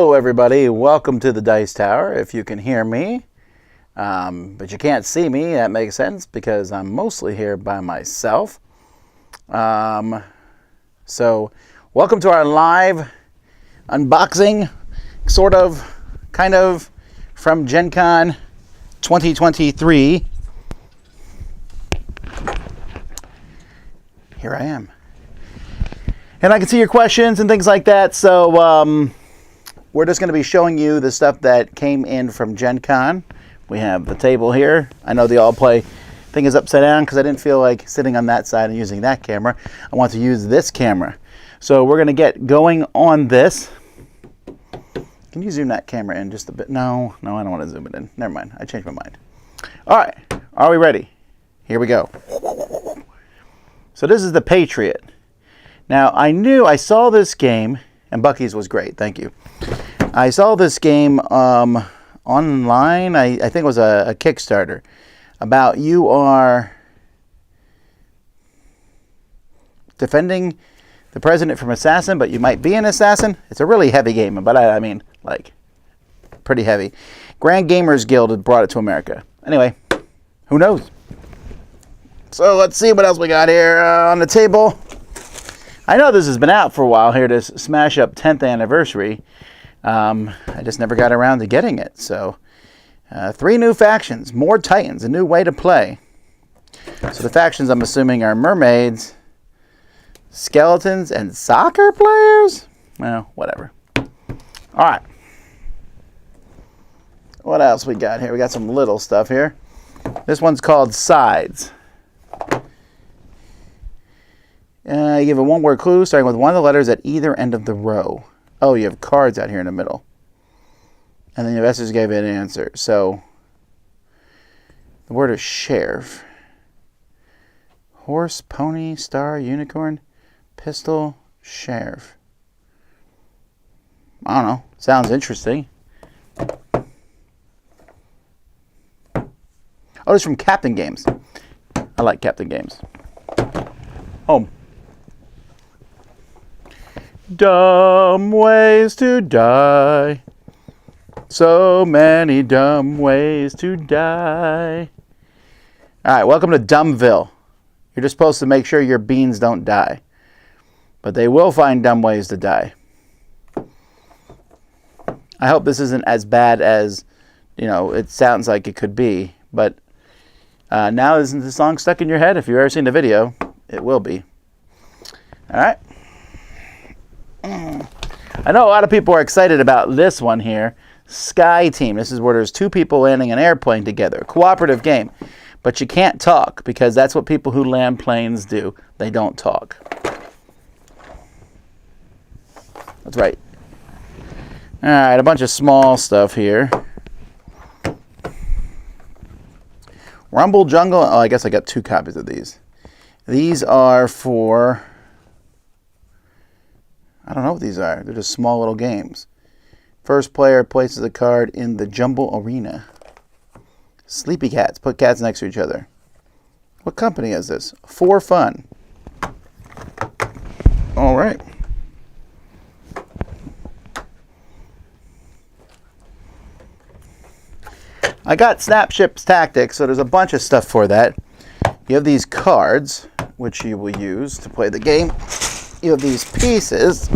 Hello everybody, welcome to the Dice Tower. If you can hear me, but you can't see me, that makes sense because I'm mostly here by myself. So welcome to our live unboxing, sort of, kind of, from Gencon 2023. Here I am. And I can see your questions and things like that, so we're just going to be showing you the stuff that came in from Gencon. We have the table here. I know the all play thing is upside down because I didn't feel like sitting on that side and using that camera. I want to use this camera. So we're going to get going on this. Can you zoom that camera in just a bit? No, I don't want to zoom it in. Never mind. I changed my mind. All right. Are we ready? Here we go. So this is the Patriot. Now, I saw this game, and Bucky's was great. Thank you. I saw this game online. I think it was a Kickstarter about you are defending the president from assassin, but you might be an assassin. It's a really heavy game, but I mean, like, pretty heavy. Grand Gamers Guild had brought it to America. Anyway, who knows? So let's see what else we got here on the table. I know this has been out for a while here, to Smash Up 10th anniversary. I just never got around to getting it. So, 3 new factions, more Titans, a new way to play. So the factions I'm assuming are mermaids, skeletons, and soccer players? Well, whatever. All right. What else we got here? We got some little stuff here. This one's called Sides. You give a one-word clue starting with one of the letters at either end of the row. Oh, you have cards out here in the middle. And then the investors gave it an answer. So, the word is sheriff. Horse, pony, star, unicorn, pistol, sheriff. I don't know. Sounds interesting. Oh, it's from Captain Games. I like Captain Games. Home. Dumb ways to die. So many dumb ways to die. All right, welcome to Dumbville. You're just supposed to make sure your beans don't die. But they will find dumb ways to die. I hope this isn't as bad as, it sounds like it could be. But now isn't the song stuck in your head? If you've ever seen the video, it will be. All right. I know a lot of people are excited about this one here. Sky Team. This is where there's 2 people landing an airplane together. Cooperative game. But you can't talk because that's what people who land planes do. They don't talk. That's right. All right, a bunch of small stuff here. Rumble Jungle. Oh, I guess I got 2 copies of these. These are for... I don't know what these are. They're just small little games. First player places a card in the Jumble Arena. Sleepy Cats. Put cats next to each other. What company is this? For Fun. All right. I got Snapships Tactics, so there's a bunch of stuff for that. You have these cards, which you will use to play the game. You have these pieces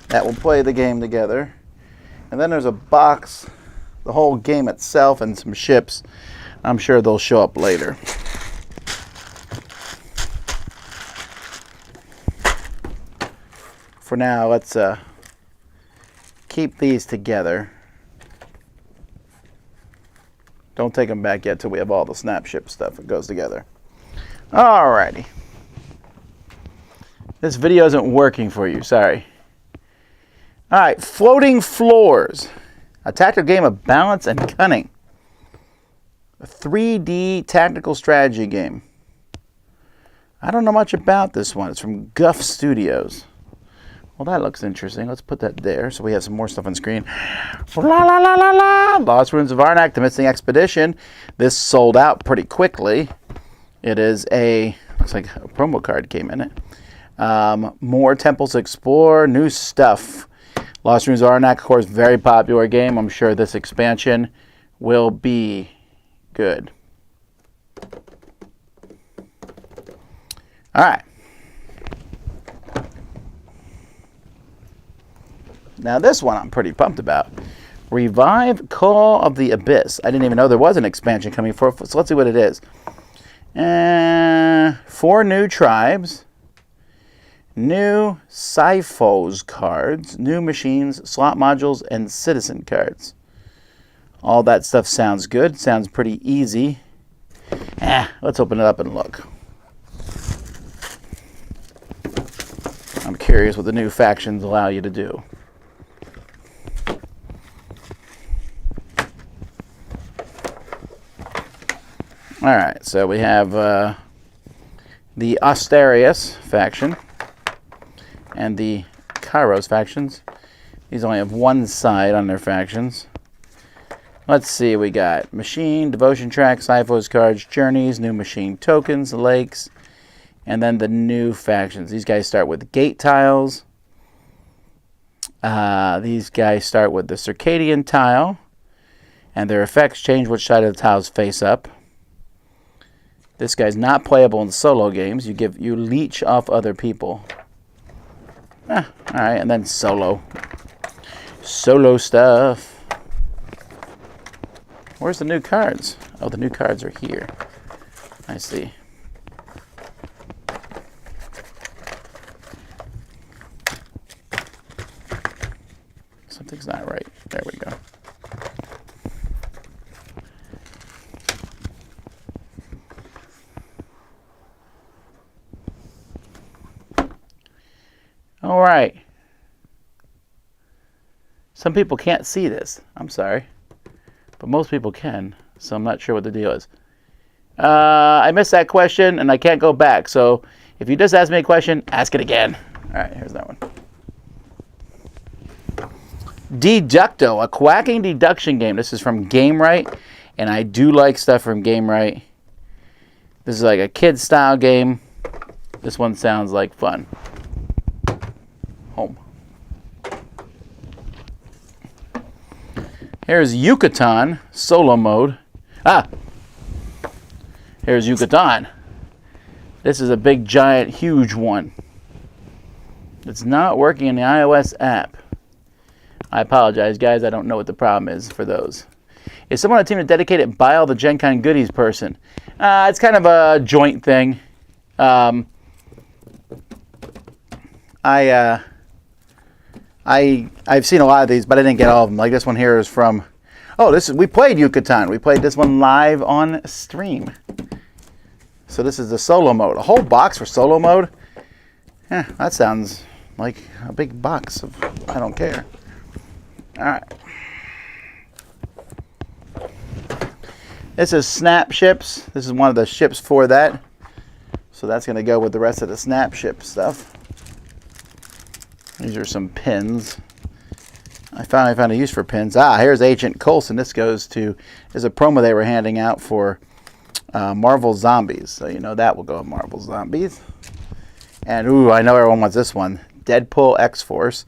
that will play the game together. And then there's a box, the whole game itself, and some ships. I'm sure they'll show up later. For now, let's keep these together. Don't take them back yet till we have all the Snapship stuff that goes together. Alrighty. This video isn't working for you, sorry. All right, Floating Floors. A tactical game of balance and cunning. A 3D tactical strategy game. I don't know much about this one. It's from Guff Studios. Well, that looks interesting. Let's put that there so we have some more stuff on screen. La la la la la! Lost Ruins of Arnak, The Missing Expedition. This sold out pretty quickly. It is a, looks like a promo card came in it. More temples to explore, new stuff. Lost Ruins of Arnak, of course, very popular game. I'm sure this expansion will be good. All right. Now this one I'm pretty pumped about. Revive Call of the Abyss. I didn't even know there was an expansion coming for it, so let's see what it is. 4 new tribes, new Syphos cards, new machines, slot modules, and citizen cards. All that stuff sounds good. Sounds pretty easy. Let's open it up and look. I'm curious what the new factions allow you to do. All right, so we have the Asterius faction and the Kairos factions. These only have one side on their factions. Let's see, we got Machine, Devotion Track, Syphos cards, Journeys, new Machine tokens, Lakes, and then the new factions. These guys start with Gate Tiles. These guys start with the Circadian Tile, and their effects change which side of the tiles face up. This guy's not playable in solo games. You leech off other people. All right, and then solo stuff. Where's the new cards? Oh, the new cards are here. I see. Something's not right. There we go. All right. Some people can't see this. I'm sorry. But most people can, so I'm not sure what the deal is. I missed that question, and I can't go back. So if you just ask me a question, ask it again. All right, here's that one. Deducto, a quacking deduction game. This is from Gamewright, and I do like stuff from Gamewright. This is like a kid-style game. This one sounds like fun. Home. Here's Yucatan solo mode. Here's Yucatan. This is a big, giant, huge one. It's not working in the iOS app. I apologize, guys. I don't know what the problem is for those. Is someone on the team a dedicated buy all the Gencon goodies person? It's kind of a joint thing. I've seen a lot of these, but I didn't get all of them. Like this one here is from, we played Yucatan. We played this one live on stream. So this is the solo mode. A whole box for solo mode? That sounds like a big box of, I don't care. All right. This is Snapships. This is one of the ships for that. So that's going to go with the rest of the Snapship stuff. These are some pins. I finally found a use for pins. Here's Agent Coulson. This is a promo they were handing out for Marvel Zombies. So you know that will go with Marvel Zombies. And I know everyone wants this one. Deadpool X-Force.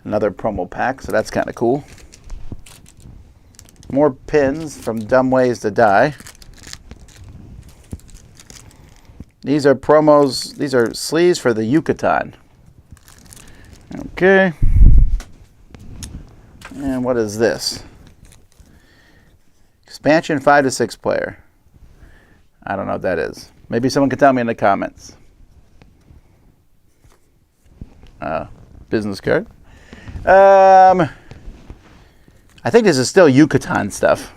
Another promo pack, so that's kind of cool. More pins from Dumb Ways to Die. These are promos. These are sleeves for the Yucatan. Okay. And what is this? Expansion 5 to 6 player. I don't know what that is. Maybe someone can tell me in the comments. Business card. I think this is still Yucatan stuff.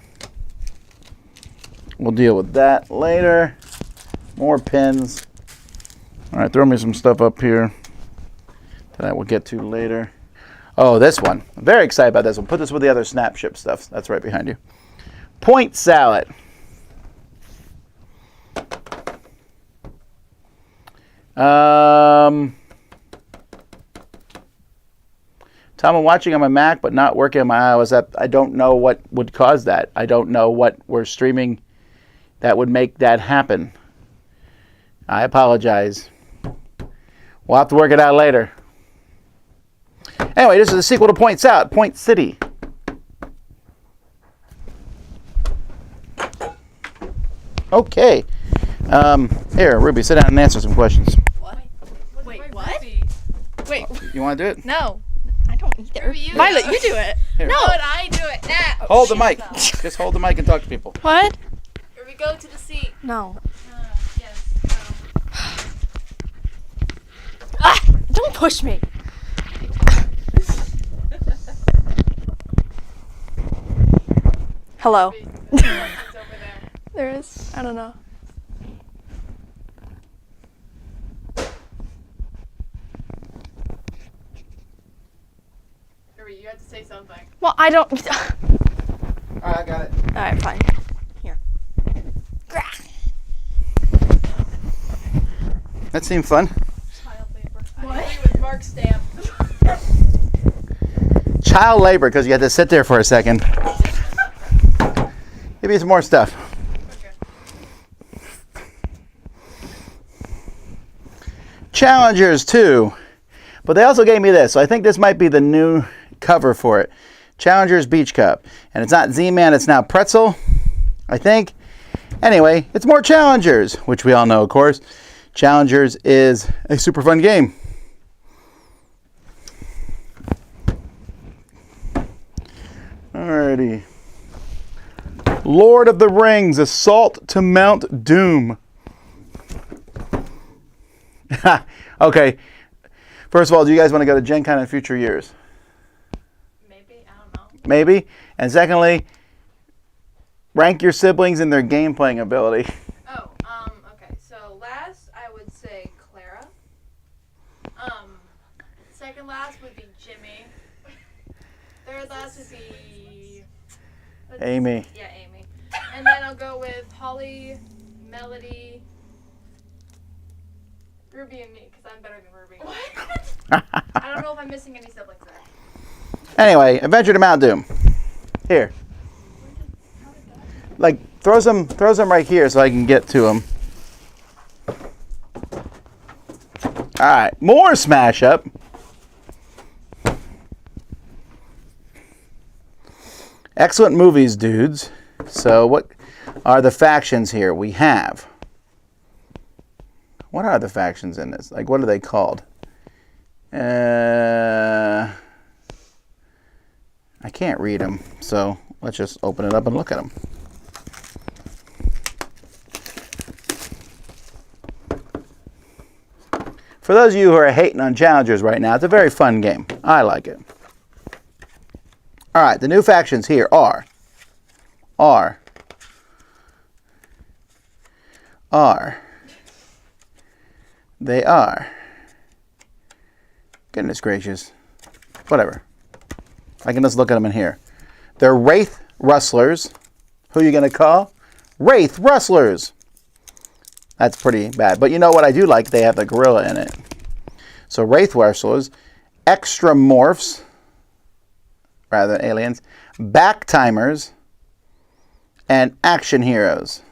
We'll deal with that later. More pins. All right, throw me some stuff up here that I will get to later. Oh, this one. I'm very excited about this one. Put this with the other Snapship stuff. That's right behind you. Point Salad. Tom, I'm watching on my Mac, but not working on my iOS app. I don't know what would cause that. I don't know what we're streaming that would make that happen. I apologize. We'll have to work it out later. Anyway, this is a sequel to Points Out, Point City. Okay. Here, Ruby, sit down and answer some questions. What? Wait, what? Wait. You want to do it? No. I don't either. Violet, you do it. Here. No. But I do it now. Hold the mic. Just hold the mic and talk to people. What? Here we go to the seat. No. Yes. No. Ah! Don't push me. Hello. It's over there. There is. I don't know. You have to say something. Well, I don't. All right, I got it. All right, fine. Here. That seemed fun. Child labor. What? I agree with Mark's stamp. Child labor, because you had to sit there for a second. Give me some more stuff. Okay. Challengers 2. But they also gave me this, so I think this might be the new cover for it. Challengers Beach Cup. And it's not Z-Man, it's now Pretzel, I think. Anyway, it's more Challengers, which we all know, of course. Challengers is a super fun game. Alrighty. Lord of the Rings, Assault to Mount Doom. Okay. First of all, do you guys want to go to Gencon in future years? Maybe. I don't know. Maybe. And secondly, rank your siblings in their game playing ability. Oh, okay. So last, I would say Clara. Second last would be Jimmy. Third last would be... Amy. Yeah, Amy. And then I'll go with Holly, Melody, Ruby, and me, because I'm better than Ruby. What? I don't know if I'm missing any siblings there. Anyway, Adventure to Mount Doom. Here. Like, throw some right here so I can get to them. Alright, more Smash Up. Excellent movies, dudes. So what are the factions here? We have... What are the factions in this? Like, what are they called? I can't read them, so let's just open it up and look at them. For those of you who are hating on Challengers right now, it's a very fun game. I like it. All right, the new factions here are they are. Goodness gracious. Whatever. I can just look at them in here. They're Wraith Rustlers. Who are you going to call? Wraith Rustlers. That's pretty bad. But you know what I do like? They have the gorilla in it. So Wraith Rustlers, Extra Morphs, rather than aliens, Backtimers, and Action Heroes.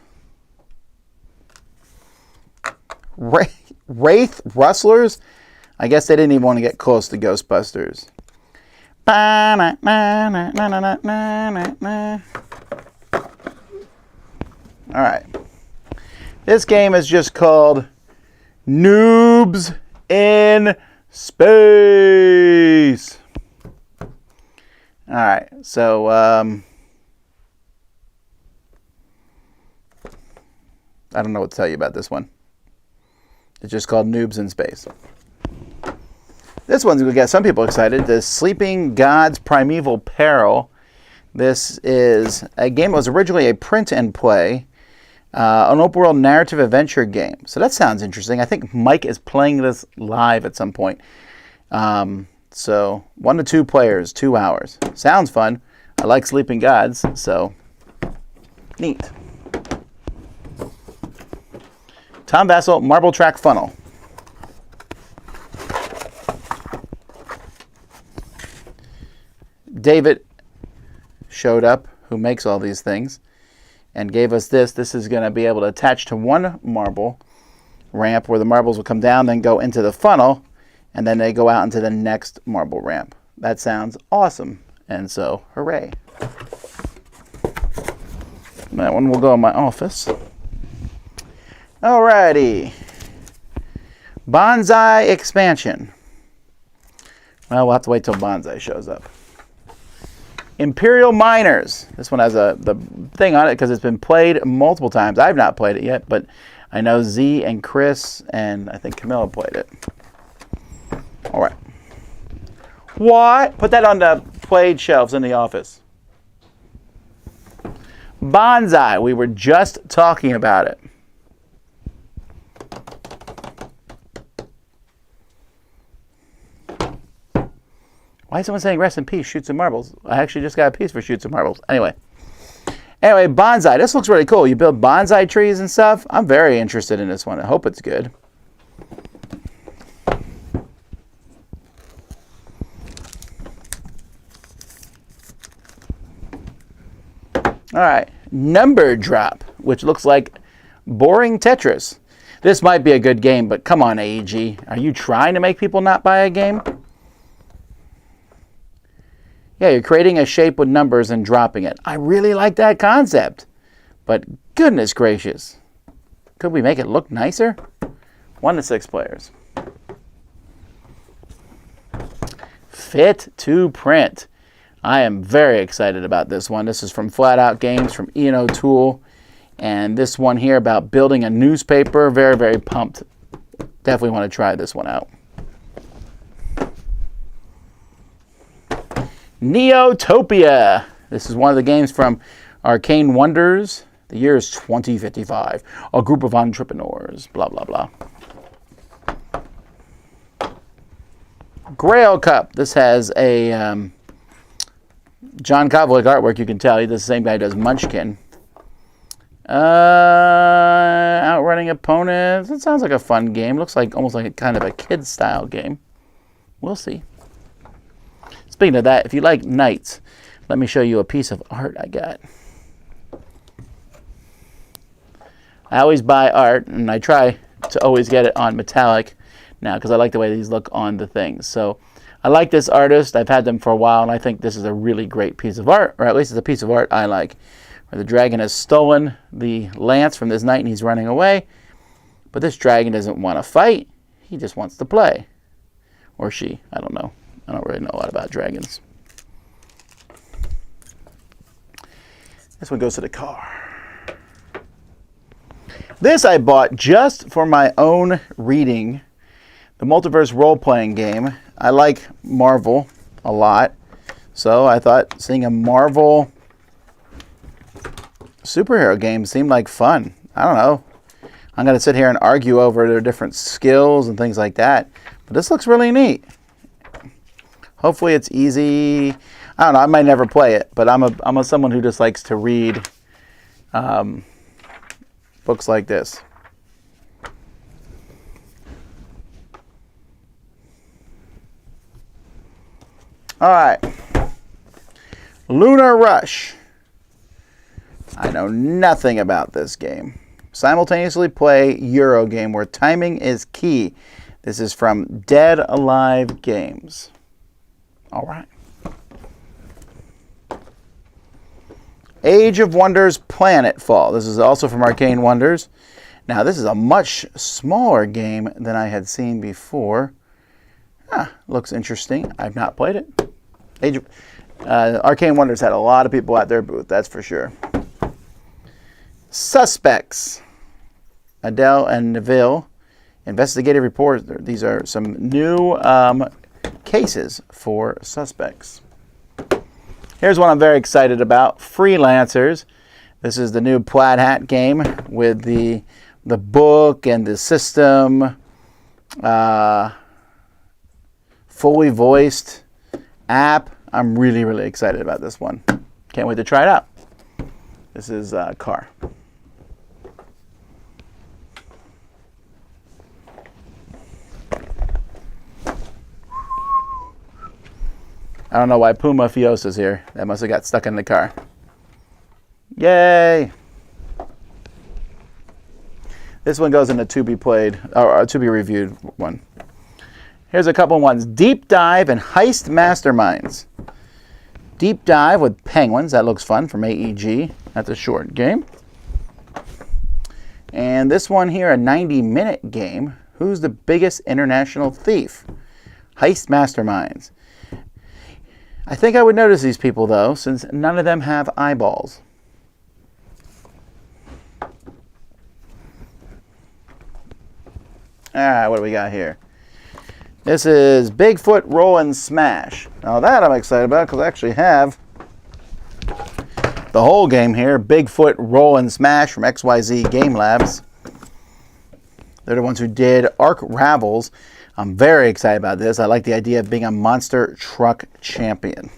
Wraith Rustlers? I guess they didn't even want to get close to Ghostbusters. Alright. This game is just called Noobs in Space. Alright, so I don't know what to tell you about this one. It's just called Noobs in Space. This one's going to get some people excited. The Sleeping Gods Primeval Peril. This is a game that was originally a print and play, an open world narrative adventure game. So that sounds interesting. I think Mike is playing this live at some point. So 1 to 2 players, 2 hours. Sounds fun. I like Sleeping Gods, so neat. Tom Vasel, Marble Track Funnel. David showed up, who makes all these things, and gave us this. This is going to be able to attach to one marble ramp where the marbles will come down, then go into the funnel, and then they go out into the next marble ramp. That sounds awesome. And so, hooray. That one will go in my office. Alrighty. Bonsai expansion. Well, we'll have to wait till Bonsai shows up. Imperial Miners. This one has the thing on it because it's been played multiple times. I've not played it yet, but I know Z and Chris and I think Camilla played it. All right. What? Put that on the played shelves in the office. Bonsai. We were just talking about it. Why is someone saying rest in peace, Shoots and Marbles? I actually just got a piece for Shoots and Marbles. Anyway, bonsai. This looks really cool. You build bonsai trees and stuff. I'm very interested in this one. I hope it's good. All right, Number Drop, which looks like boring Tetris. This might be a good game, but come on, AEG. Are you trying to make people not buy a game? Yeah, you're creating a shape with numbers and dropping it. I really like that concept. But goodness gracious. Could we make it look nicer? 1 to 6 players. Fit to print. I am very excited about this one. This is from Plaid Hat Games, from Ian O'Toole. And this one here about building a newspaper. Very, very pumped. Definitely want to try this one out. Neotopia. This is one of the games from Arcane Wonders. The year is 2055. A group of entrepreneurs. Blah, blah, blah. Grail Cup. This has a John Kovalik artwork. You can tell. He's the same guy who does Munchkin. Outrunning opponents. It sounds like a fun game. Looks like almost like a kind of a kid style game. We'll see. Speaking of that, if you like knights, let me show you a piece of art I got. I always buy art, and I try to always get it on metallic now because I like the way these look on the things. So I like this artist. I've had them for a while, and I think this is a really great piece of art, or at least it's a piece of art I like, where the dragon has stolen the lance from this knight and he's running away. But this dragon doesn't want to fight. He just wants to play. Or she. I don't know. I don't really know a lot about dragons. This one goes to the car. This I bought just for my own reading. The Multiverse role-playing game. I like Marvel a lot. So I thought seeing a Marvel superhero game seemed like fun. I don't know. I'm going to sit here and argue over their different skills and things like that. But this looks really neat. Hopefully it's easy. I don't know. I might never play it, but I'm someone who just likes to read books like this. All right. Lunar Rush. I know nothing about this game. Simultaneously play Euro game where timing is key. This is from Dead Alive Games. All right. Age of Wonders Planetfall. This is also from Arcane Wonders. Now, this is a much smaller game than I had seen before. Looks interesting. I've not played it. Arcane Wonders had a lot of people at their booth, that's for sure. Suspects. Adele and Neville. Investigative report. These are some new cases for suspects. Here's one I'm very excited about. Freelancers. This is the new Plaid Hat game with the book and the system. Fully voiced app. I'm really, really excited about this one. Can't wait to try it out. This is Car. I don't know why Puma Fiosa's here. That must have got stuck in the car. Yay! This one goes in a to be played, or a to be reviewed one. Here's a couple ones. Deep Dive and Heist Masterminds. Deep Dive with penguins. That looks fun from AEG. That's a short game. And this one here, a 90-minute game. Who's the biggest international thief? Heist Masterminds. I think I would notice these people, though, since none of them have eyeballs. Alright, what do we got here? This is Bigfoot Roll and Smash. Now that I'm excited about because I actually have the whole game here. Bigfoot Roll and Smash from XYZ Game Labs. They're the ones who did Arc Ravels. I'm very excited about this. I like the idea of being a monster truck champion.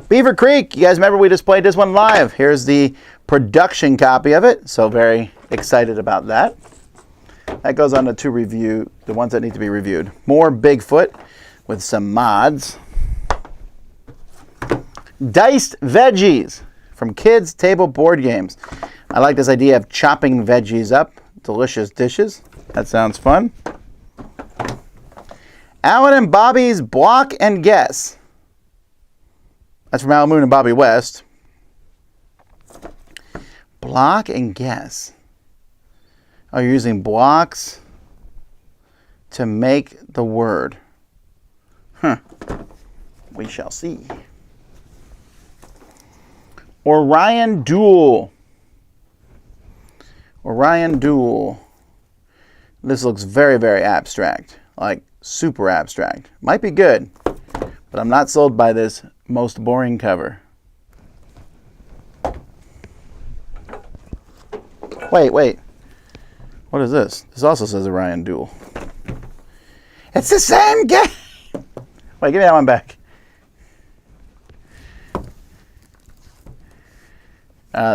Beaver Creek. You guys remember we just played this one live. Here's the production copy of it. So very excited about that. That goes on to review the ones that need to be reviewed. More Bigfoot with some mods. Diced Veggies from Kids Table Board Games. I like this idea of chopping veggies up. Delicious dishes. That sounds fun. Alan and Bobby's Block and Guess. That's from Al Moon and Bobby West. Block and Guess. Oh, you're using blocks to make the word. Huh. We shall see. Orion Duel. Orion Duel. This looks very, very abstract. Like, super abstract. Might be good, but I'm not sold by this most boring cover. Wait. What is this? This also says Orion Duel. It's the same game! Wait, give me that one back.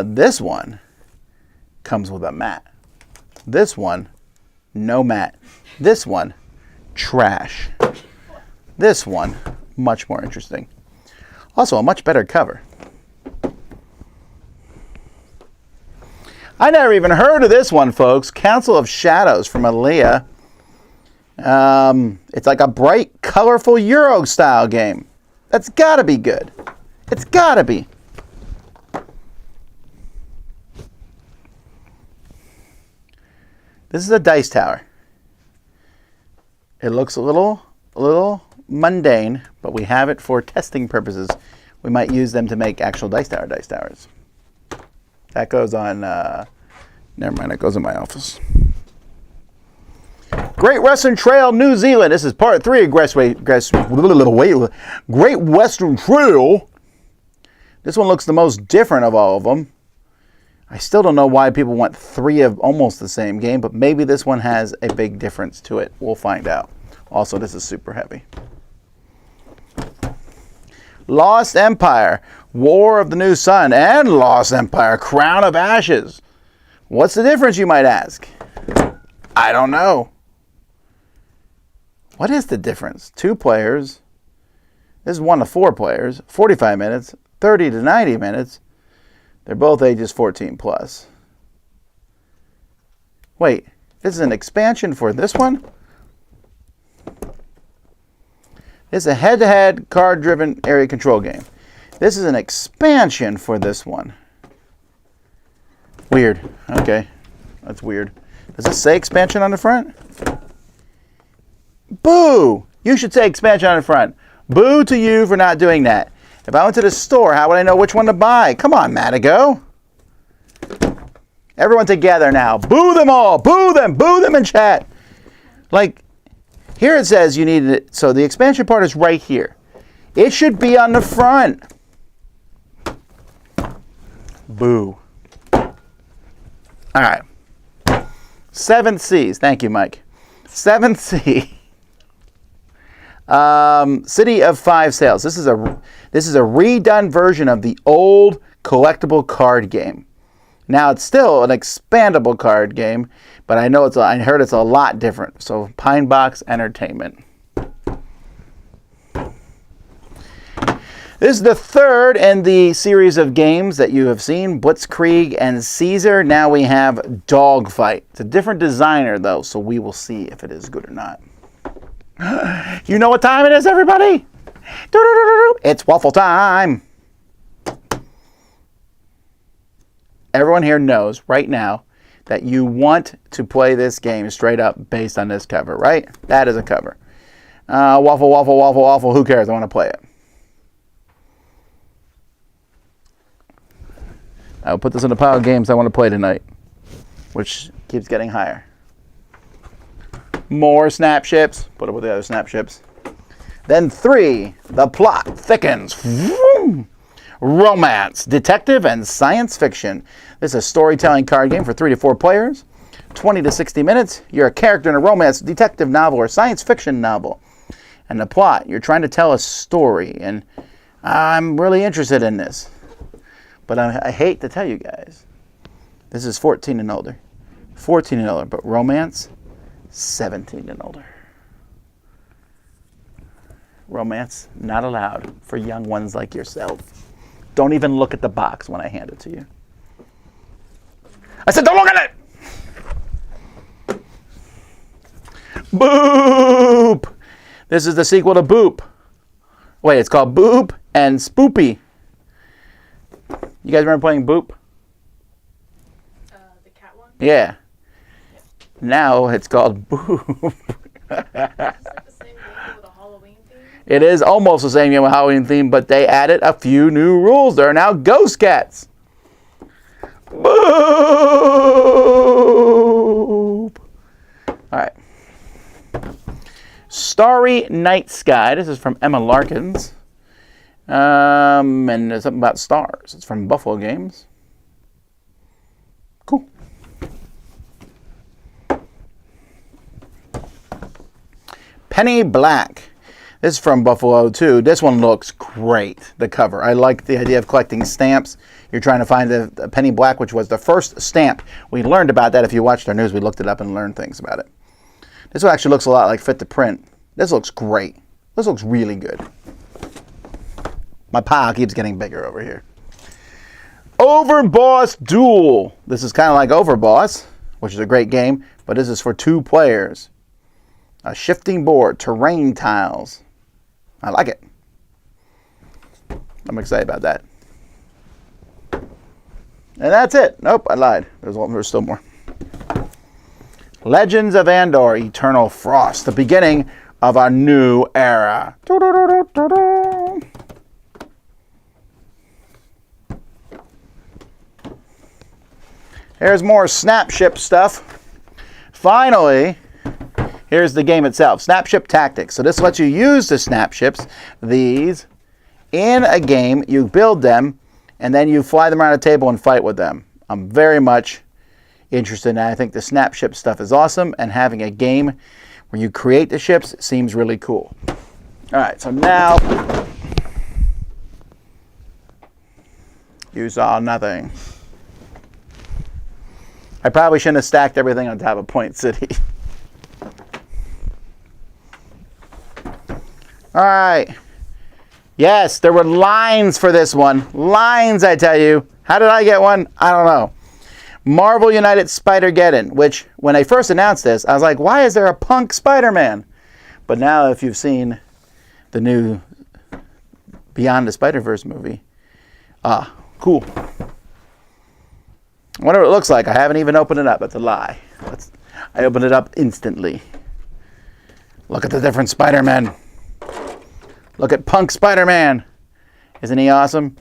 This one comes with a mat. This one, no mat. This one, trash. This one, much more interesting. Also, a much better cover. I never even heard of this one, folks. Council of Shadows from Aaliyah. It's like a bright, colorful Euro-style game. That's gotta be good. It's gotta be. This is a dice tower. It looks a little mundane, but we have it for testing purposes. We might use them to make actual dice towers. That goes on, never mind, that goes in my office. Great Western Trail, New Zealand. This is part 3 of Great Western Trail. This one looks the most different of all of them. I still don't know why people want 3 of almost the same game, but maybe this one has a big difference to it. We'll find out. Also, this is super heavy. Lost Empire, War of the New Sun, and Lost Empire, Crown of Ashes. What's the difference, you might ask? I don't know. What is the difference? 2 players. This is 1 to 4 players. 45 minutes, 30 to 90 minutes. They're both ages 14 plus. Wait, this is an expansion for this one? This is a head-to-head, card-driven area control game. This is an expansion for this one. Weird. Okay, that's weird. Does this say expansion on the front? Boo! You should say expansion on the front. Boo to you for not doing that. If I went to the store, how would I know which one to buy? Come on, Matago. Everyone together now. Boo them all. Boo them in chat. Like, here it says you need it. So the expansion part is right here. It should be on the front. Boo. All right. 7th Seas. Thank you, Mike. 7th Sea. City of 5 Sails. This is a redone version of the old collectible card game. Now it's still an expandable card game, but I heard it's a lot different. So Pine Box Entertainment. This is the third in the series of games that you have seen, Blitzkrieg and Caesar. Now we have Dogfight. It's a different designer, though, so we will see if it is good or not. You know what time it is, everybody? It's Waffle Time. Everyone here knows right now that you want to play this game straight up based on this cover, right? That is a cover. Waffle, waffle, waffle, waffle. Who cares? I want to play it. I will put this in a pile of games I want to play tonight, which keeps getting higher. More Snapships. Put it with the other Snapships. Then 3, the plot thickens. Romance, detective, and science fiction. This is a storytelling card game for 3 to 4 players. 20 to 60 minutes. You're a character in a romance, detective novel, or science fiction novel. And the plot, you're trying to tell a story. And I'm really interested in this. But I hate to tell you guys, this is 14 and older. 14 and older, but romance, 17 and older. Romance, not allowed for young ones like yourself. Don't even look at the box when I hand it to you. I said don't look at it! Boop! This is the sequel to Boop. Wait, it's called Boop and Spoopy. You guys remember playing Boop? The cat one? Yeah. Now it's called Boop. Is that the same game with a Halloween theme? It is almost the same game with Halloween theme, but they added a few new rules. There are now ghost cats. Boop! All right. Starry Night Sky. This is from Emma Larkins. And there's something about stars. It's from Buffalo Games. Cool. Penny Black. This is from Buffalo too. This one looks great, the cover. I like the idea of collecting stamps. You're trying to find the Penny Black, which was the first stamp. We learned about that. If you watched our news, we looked it up and learned things about it. This one actually looks a lot like Fit to Print. This looks great. This looks really good. My pile keeps getting bigger over here. Overboss Duel. This is kind of like Overboss, which is a great game, but this is for 2 players. A shifting board, terrain tiles. I like it. I'm excited about that. And that's it. Nope, I lied. There's still more. Legends of Andor, Eternal Frost, the beginning of a new era. Here's more Snapship stuff. Finally, here's the game itself, Snapship Tactics. So this lets you use the Snapships, these, in a game. You build them, and then you fly them around a table and fight with them. I'm very much interested in that. I think the Snapship stuff is awesome, and having a game where you create the ships seems really cool. All right, so now you saw nothing. I probably shouldn't have stacked everything on top of Point City. All right. Yes, there were lines for this one. Lines, I tell you. How did I get one? I don't know. Marvel United Spider-Geddon, which when I first announced this, I was like, why is there a punk Spider-Man? But now if you've seen the new Beyond the Spider-Verse movie, cool. I wonder what it looks like. I haven't even opened it up. That's a lie. I opened it up instantly. Look at the different Spider-Men. Look at Punk Spider-Man. Isn't he awesome?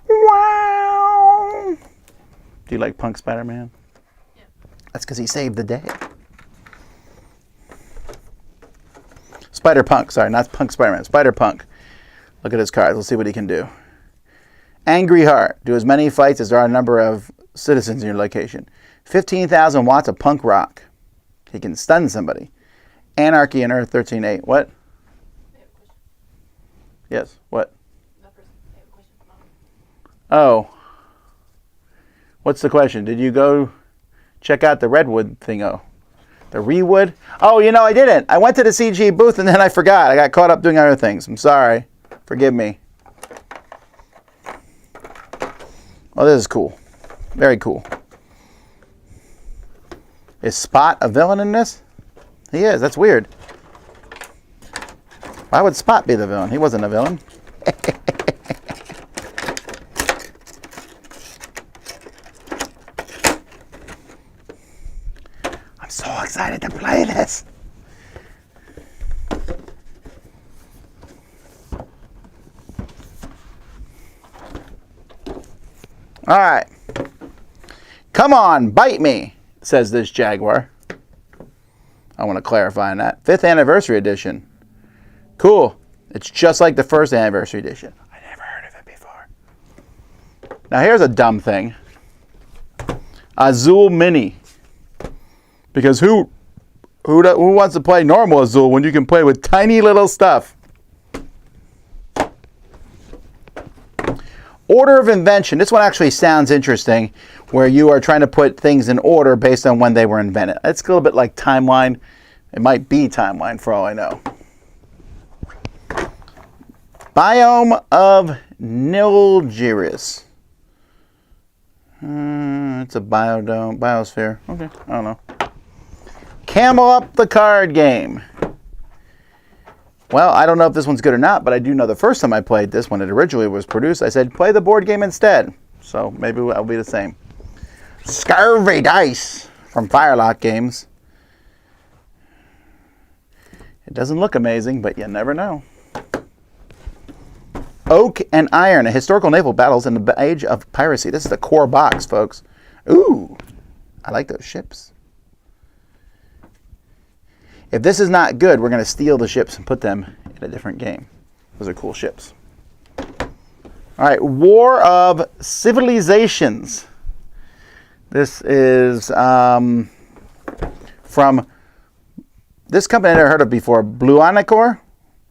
Wow. Do you like Punk Spider-Man? Yeah. That's because he saved the day. Spider-Punk. Sorry, not Punk Spider-Man. Spider-Punk. Look at his cards. Let's see what he can do. Angry Heart. Do as many fights as there are a number of citizens in your location. 15,000 watts of punk rock. He can stun somebody. Anarchy and Earth 13.8. What? Yes, what? Oh. What's the question? Did you go check out the Redwood thingo? The Rewood? Oh, you know, I didn't. I went to the CG booth and then I forgot. I got caught up doing other things. I'm sorry. Forgive me. Oh, this is cool. Very cool. Is Spot a villain in this? He is. That's weird. Why would Spot be the villain? He wasn't a villain. I'm so excited to play this. All right. Come on, bite me, says this Jaguar. I want to clarify on that. 5th anniversary edition. Cool. It's just like the 1st anniversary edition. I never heard of it before. Now here's a dumb thing. Azul Mini. Because who wants to play normal Azul when you can play with tiny little stuff? Order of invention. This one actually sounds interesting, where you are trying to put things in order based on when they were invented. It's a little bit like timeline. It might be timeline for all I know. Biome of Nilgiris. It's a biodome, biosphere. Okay, I don't know. Camel Up the card game. Well, I don't know if this one's good or not, but I do know the first time I played this, when it originally was produced, I said, play the board game instead. So maybe I'll be the same. Scurvy Dice from Firelock Games. It doesn't look amazing, but you never know. Oak and Iron, a historical naval battles in the age of piracy. This is the core box, folks. Ooh, I like those ships. If this is not good, we're going to steal the ships and put them in a different game. Those are cool ships. All right, War of Civilizations. This is from this company I never heard of before, Bluonicore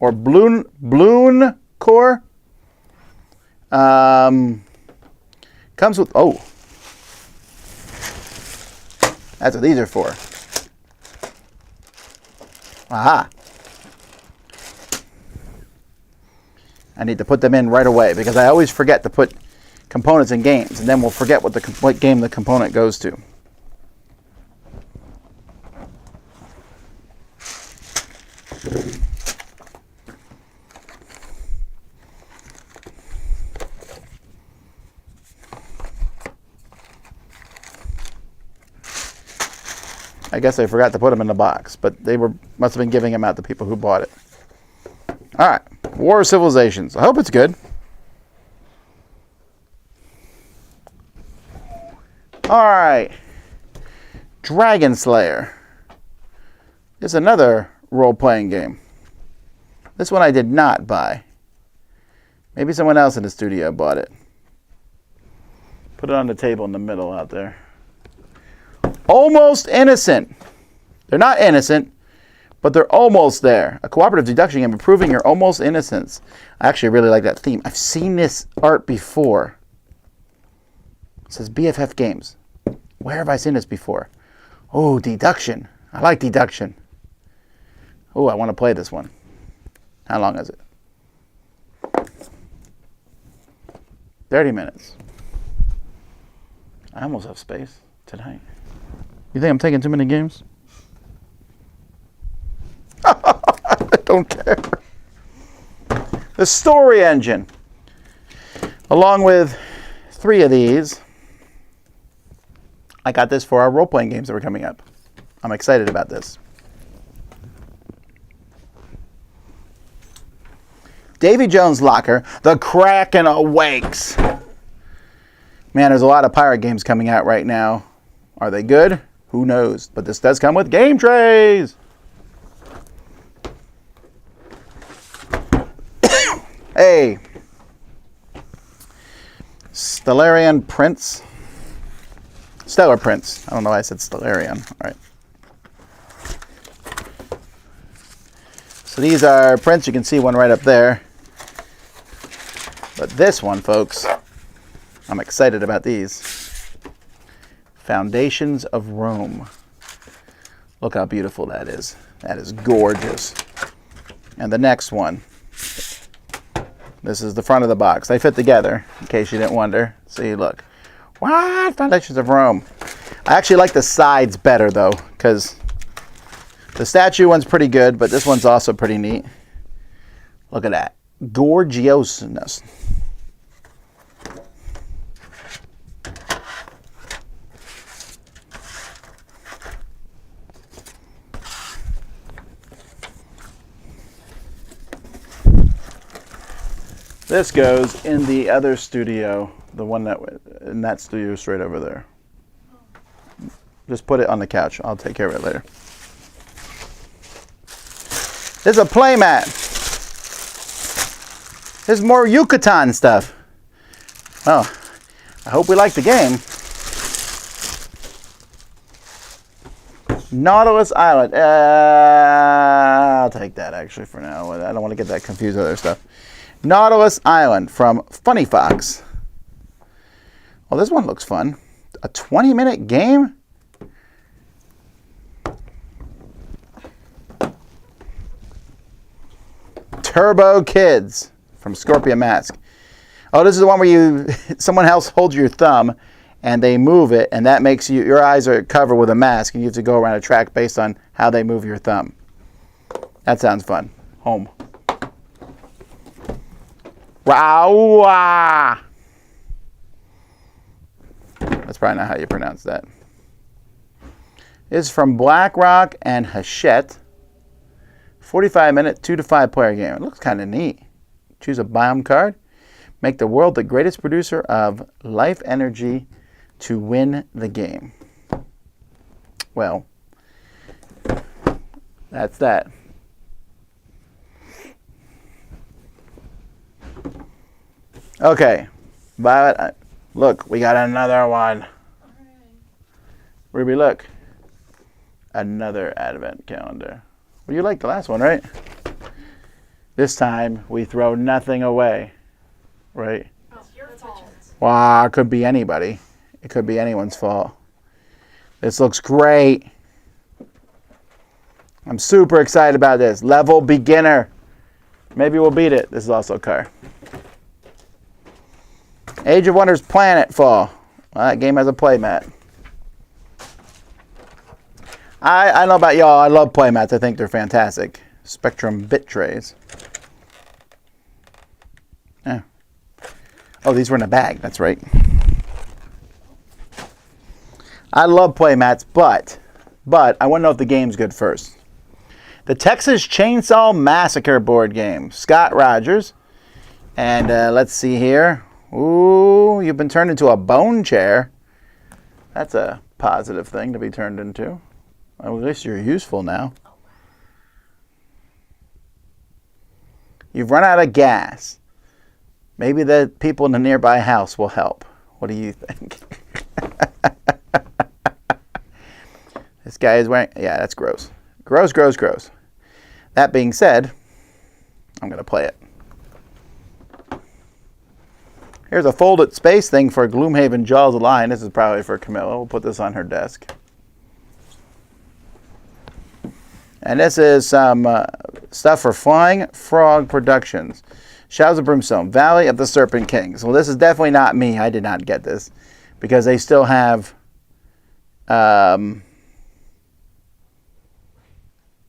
or Blooncore. Comes with, oh, that's what these are for. Aha. I need to put them in right away because I always forget to put components in games, and then we'll forget what game the component goes to. I guess I forgot to put them in the box, but they must have been giving them out to people who bought it. All right, War of Civilizations. I hope it's good. All right, Dragon Slayer. It's another role-playing game. This one I did not buy. Maybe someone else in the studio bought it. Put it on the table in the middle out there. Almost Innocent. They're not innocent, but they're almost there. A cooperative deduction game improving your almost innocence. I actually really like that theme. I've seen this art before. It says BFF Games. Where have I seen this before? Oh, Deduction. I like Deduction. Oh, I want to play this one. How long is it? 30 minutes. I almost have space tonight. You think I'm taking too many games? I don't care. The Story Engine. Along with 3 of these, I got this for our role-playing games that were coming up. I'm excited about this. Davy Jones' Locker, The Kraken Awakes. Man, there's a lot of pirate games coming out right now. Are they good? Who knows? But this does come with game trays. Hey. Stellarian Prince. Stellar Prince. I don't know why I said Stellarian. All right. So these are prints. You can see one right up there. But this one, folks, I'm excited about these. Foundations of Rome. Look how beautiful that is. That is gorgeous. And the next one. This is the front of the box. They fit together, in case you didn't wonder. See, look. What? Foundations of Rome. I actually like the sides better, though, because the statue one's pretty good, but this one's also pretty neat. Look at that. Gorgeousness. This goes in the other studio, the one that in that studio straight over there. Just put it on the couch. I'll take care of it later. There's a playmat. There's more Yucatan stuff. Oh, I hope we like the game. Nautilus Island. I'll take that actually for now. I don't want to get that confused with other stuff. Nautilus Island from Funny Fox. Oh, this one looks fun. A 20-minute game? Turbo Kids from Scorpion Mask. Oh, this is the one where someone else holds your thumb and they move it, and that makes your eyes are covered with a mask, and you have to go around a track based on how they move your thumb. That sounds fun. Home. Wow. That's probably not how you pronounce that. It's from BlackRock and Hachette. 45-minute, 2 to 5 player game. It looks kind of neat. Choose a biome card. Make the world the greatest producer of life energy to win the game. Well, that's that. Okay, Violet, look, we got another one. Ruby, look. Another advent calendar. Well, you liked the last one, right? This time, we throw nothing away, right? It's your fault. Wow, it could be anybody. It could be anyone's fault. This looks great. I'm super excited about this. Level beginner. Maybe we'll beat it. This is also a car. Age of Wonders Planetfall. Well, that game has a playmat. I don't know about y'all. I love playmats. I think they're fantastic. Spectrum bit trays. Yeah. Oh, these were in a bag. That's right. I love playmats, but I want to know if the game's good first. The Texas Chainsaw Massacre board game. Scott Rogers. And let's see here. Ooh, you've been turned into a bone chair. That's a positive thing to be turned into. Well, at least you're useful now. You've run out of gas. Maybe the people in the nearby house will help. What do you think? This guy is wearing... Yeah, that's gross. Gross, gross, gross. That being said, I'm going to play it. Here's a folded space thing for Gloomhaven Jaws of Lion. This is probably for Camilla. We'll put this on her desk. And this is some stuff for Flying Frog Productions. Shadows of Brimstone, Valley of the Serpent Kings. Well, this is definitely not me. I did not get this because they still have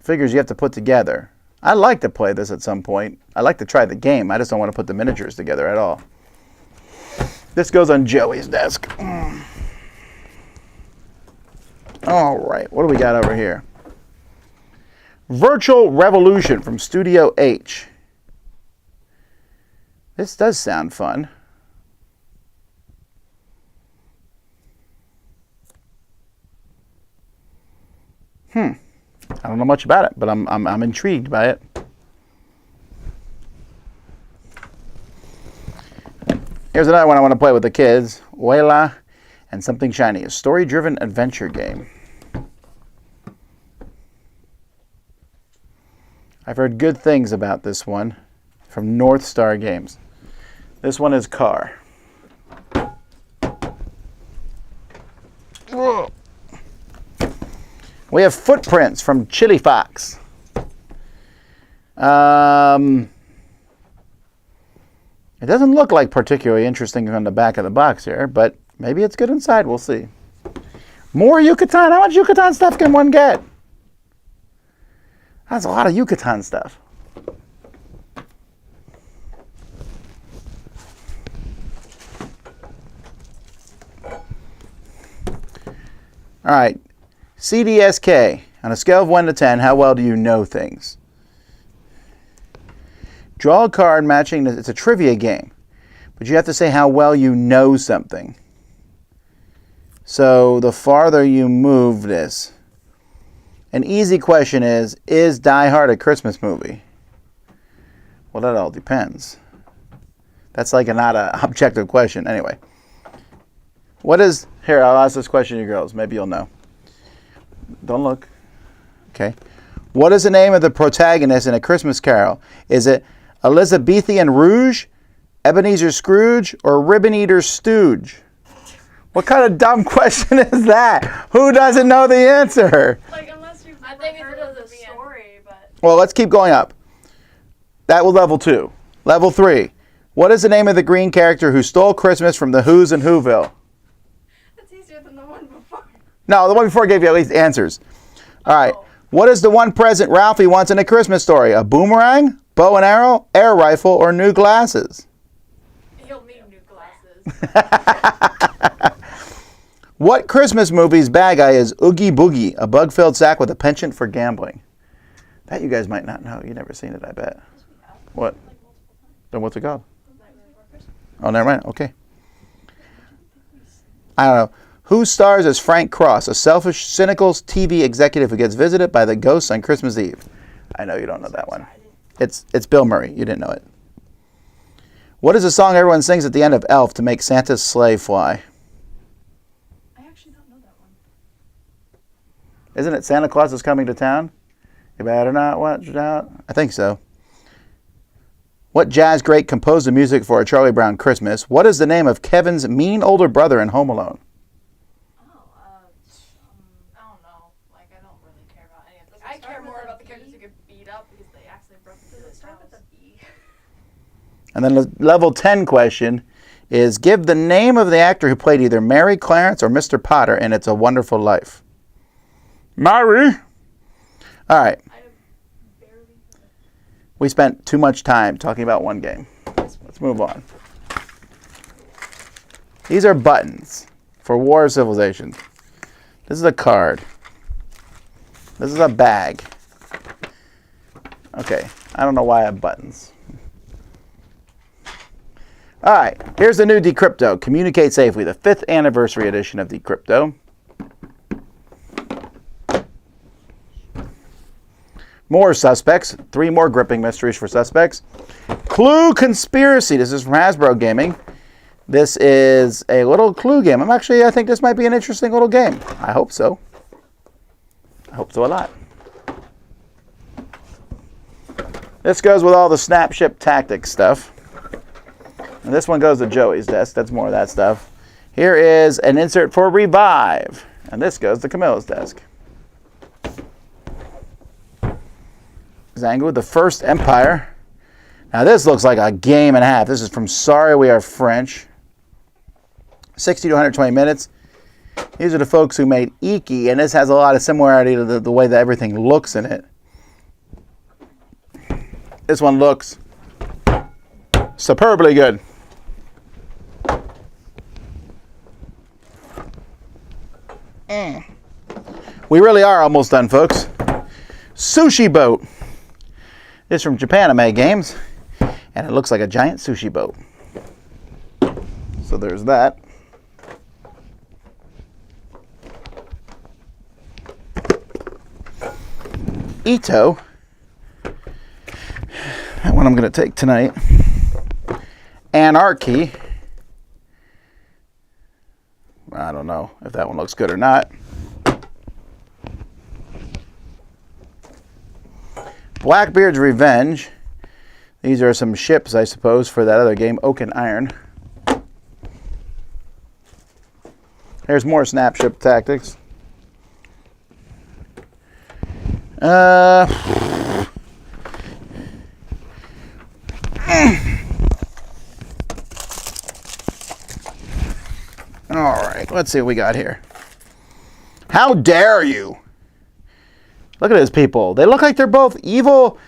figures you have to put together. I'd like to play this at some point. I'd like to try the game. I just don't want to put the miniatures together at all. This goes on Joey's desk. All right, what do we got over here? Virtual Revolution from Studio H. This does sound fun. I don't know much about it, but I'm intrigued by it. Here's another one I want to play with the kids. Wayla and Something Shiny, a story-driven adventure game. I've heard good things about this one from North Star Games. This one is Car. Whoa. We have Footprints from Chili Fox. It doesn't look like particularly interesting on the back of the box here, but Maybe it's good inside. We'll see. More Yucatan. How much Yucatan stuff can one get? That's a lot of Yucatan stuff. All right. CDSK. On a scale of 1 to 10, how well do you know things? Draw a card matching. It's a trivia game. But you have to say how well you know something. So the farther you move this. An easy question is Die Hard a Christmas movie? Well, that all depends. That's like not an objective question. Anyway. Here, I'll ask this question to you girls. Maybe you'll know. Don't look. Okay. What is the name of the protagonist in A Christmas Carol? Is it Elizabethan Rouge, Ebenezer Scrooge, or Ribbon Eater Stooge? What kind of dumb question is that? Who doesn't know the answer? Like, unless you've heard of the story, but... Well, let's keep going up. That was level 2. Level 3. What is the name of the green character who stole Christmas from the Who's in Whoville? That's easier than the one before. No, the one before gave you at least answers. All right. What is the one present Ralphie wants in A Christmas Story? A boomerang, bow and arrow, air rifle, or new glasses? He'll need new glasses. What Christmas movie's bad guy is Oogie Boogie, a bug-filled sack with a penchant for gambling? That you guys might not know. You've never seen it, I bet. What? Then what's it called? Oh, never mind. Okay. I don't know. Who stars as Frank Cross, a selfish, cynical TV executive who gets visited by the ghosts on Christmas Eve? I know you don't know that one. It's Bill Murray. You didn't know it. What is the song everyone sings at the end of Elf to make Santa's sleigh fly? I actually don't know that one. Isn't it Santa Claus is coming to town? You better not watch it out. I think so. What jazz great composed the music for A Charlie Brown Christmas? What is the name of Kevin's mean older brother in Home Alone? I don't know. Like, I don't really care about any of this. I care more about the characters who get beat up because they actually broke into this house. And then the level 10 question is, give the name of the actor who played either Mary, Clarence, or Mr. Potter in It's a Wonderful Life. Mary! All right. We spent too much time talking about one game. Let's move on. These are buttons for War of Civilizations. This is a card. This is a bag. Okay, I don't know why I have buttons. All right, here's the new Decrypto. Communicate Safely, the 5th anniversary edition of Decrypto. More suspects. 3 more gripping mysteries for suspects. Clue Conspiracy. This is from Hasbro Gaming. This is a little clue game. I think this might be an interesting little game. I hope so. I hope so a lot. This goes with all the Snapship Tactics stuff. And this one goes to Joey's desk. That's more of that stuff. Here is an insert for Revive. And this goes to Camilla's desk. Zangu, the First Empire. Now this looks like a game and a half. This is from Sorry We Are French. 60 to 120 minutes. These are the folks who made Iki, and this has a lot of similarity to the way that everything looks in it. This one looks superbly good. We really are almost done, folks. Sushi Boat. This is from Japanime Games, and it looks like a giant sushi boat. So there's that. Ito. That one I'm going to take tonight. Anarchy. I don't know if that one looks good or not. Blackbeard's Revenge. These are some ships, I suppose, for that other game, Oak and Iron. There's more Snapship Tactics. Oh, Let's see what we got here. How dare you? Look at those people. They look like they're both evil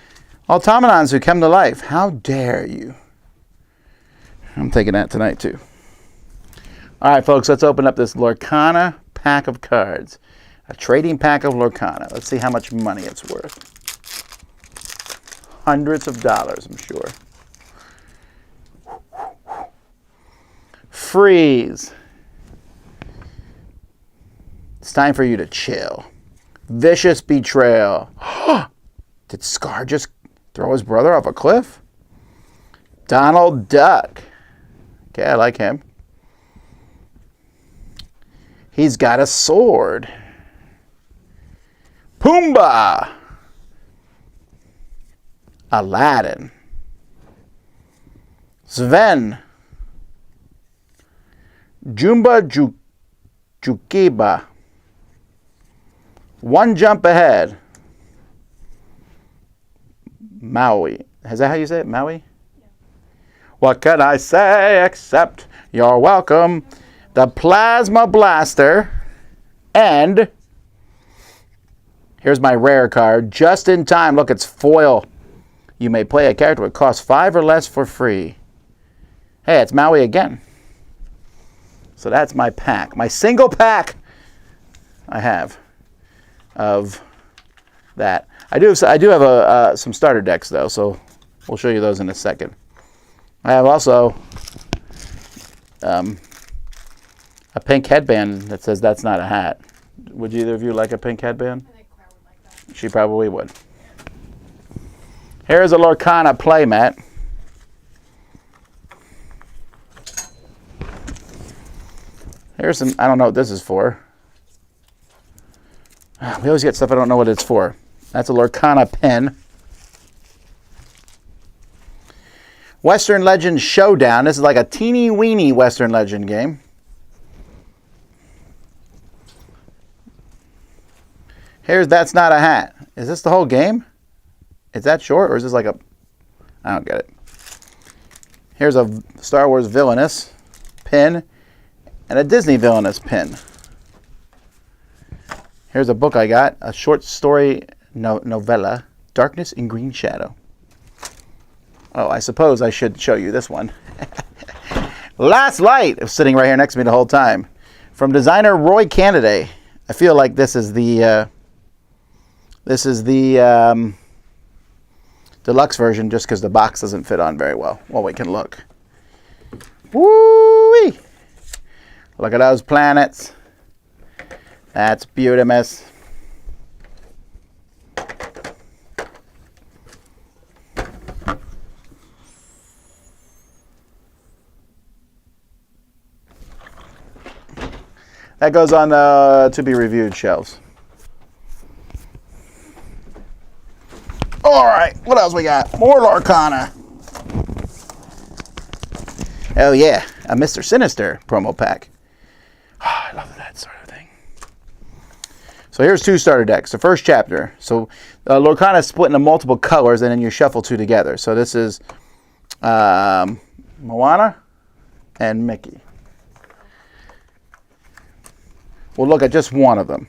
automatons who come to life. How dare you? I'm taking that tonight too. All right, folks, let's open up this Lorcana pack of cards. A trading pack of Lorcana. Let's see how much money it's worth. Hundreds of dollars, I'm sure. Freeze. It's time for you to chill. Vicious betrayal. Did Scar just throw his brother off a cliff? Donald Duck. Okay, I like him. He's got a sword. Pumbaa. Aladdin. Sven. Jumba Jukiba. One jump ahead. Maui. Is that how you say it? Maui? Yeah. What can I say except you're welcome? The Plasma Blaster. And here's my rare card. Just in time. Look, it's foil. You may play a character that costs 5 or less for free. Hey, it's Maui again. So that's my pack. My single pack I have of that. I do have some starter decks, though, so we'll show you those in a second. I have also a pink headband that says that's not a hat. Would either of you like a pink headband? I think Claire would like that. She probably would. Here's a Lorcana playmat. Here's some, I don't know what this is for. We always get stuff I don't know what it's for. That's a Lorcana pen. Western Legend Showdown. This is like a teeny weeny Western Legend game. Here's That's Not a Hat. Is this the whole game? Is that short or is this like a... I don't get it. Here's a Star Wars Villainous pin and a Disney Villainous pin. Here's a book I got, a short story novella, Darkness in Green Shadow. Oh, I suppose I should show you this one. Last Light was sitting right here next to me the whole time. From designer Roy Canady. I feel like this is the deluxe version just because the box doesn't fit on very well. Well, we can look. Woo-wee! Look at those planets. That's beautimous. That goes on the to be reviewed shelves. All right, what else we got? More Lorcana. Oh yeah, a Mr. Sinister promo pack. Oh, I love that sort of thing. So here's 2 starter decks. The first chapter. So Lorcana is split into multiple colors, and then you shuffle 2 together. So this is Moana and Mickey. We'll look at just one of them.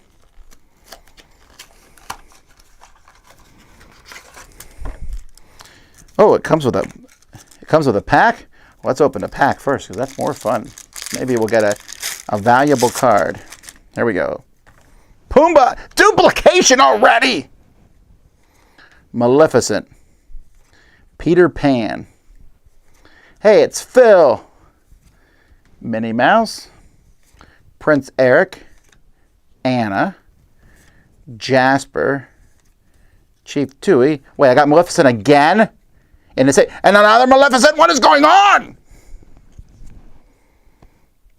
Oh, it comes with a pack. Let's open the pack first because that's more fun. Maybe we'll get a valuable card. There we go. Pumbaa! Duplication already! Maleficent. Peter Pan. Hey, it's Phil. Minnie Mouse. Prince Eric. Anna. Jasper. Chief Tui. Wait, I got Maleficent again? And another Maleficent? What is going on?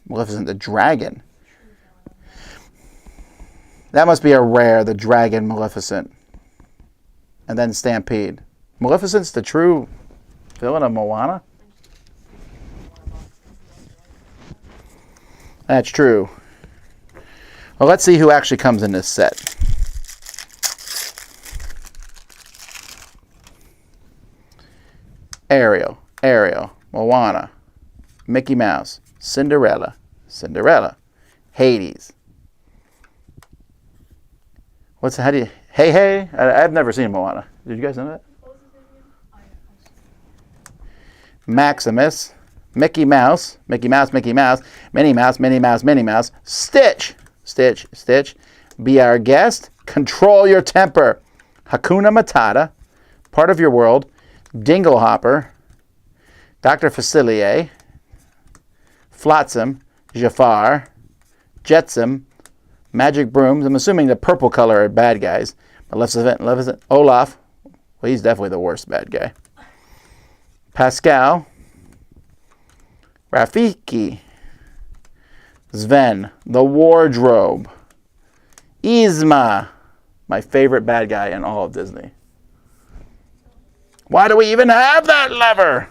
Maleficent the dragon. That must be a rare, the dragon Maleficent. And then Stampede. Maleficent's the true villain of Moana? That's true. Well, let's see who actually comes in this set. Ariel, Moana, Mickey Mouse, Cinderella, Hades. How do you, hey? I've never seen Moana. Did you guys know that? Maximus, Mickey Mouse, Minnie Mouse, Stitch, be our guest, control your temper, Hakuna Matata, part of your world, Dinglehopper, Dr. Facilier, Flotsam, Jafar, Jetsam, Magic Brooms. I'm assuming the purple color are bad guys. Maleficent, Olaf. Well, he's definitely the worst bad guy. Pascal, Rafiki, Sven, the Wardrobe, Yzma, my favorite bad guy in all of Disney. Why do we even have that lever?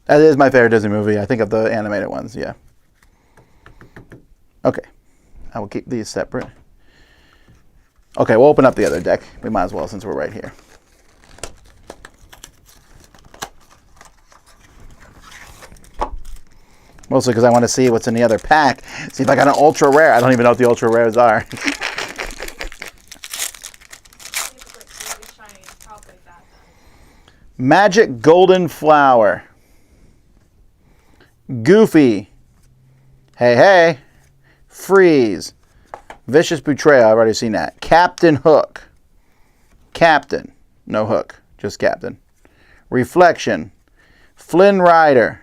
That is my favorite Disney movie. I think of the animated ones, yeah. Okay. I will keep these separate. Okay, we'll open up the other deck. We might as well since we're right here. Mostly because I want to see what's in the other pack. See if I got an ultra rare. I don't even know what the ultra rares are. Magic Golden Flower. Goofy. Hey. Freeze. Vicious Betrayal. I've already seen that. Captain Hook. Captain. No hook. Just Captain. Reflection. Flynn Rider.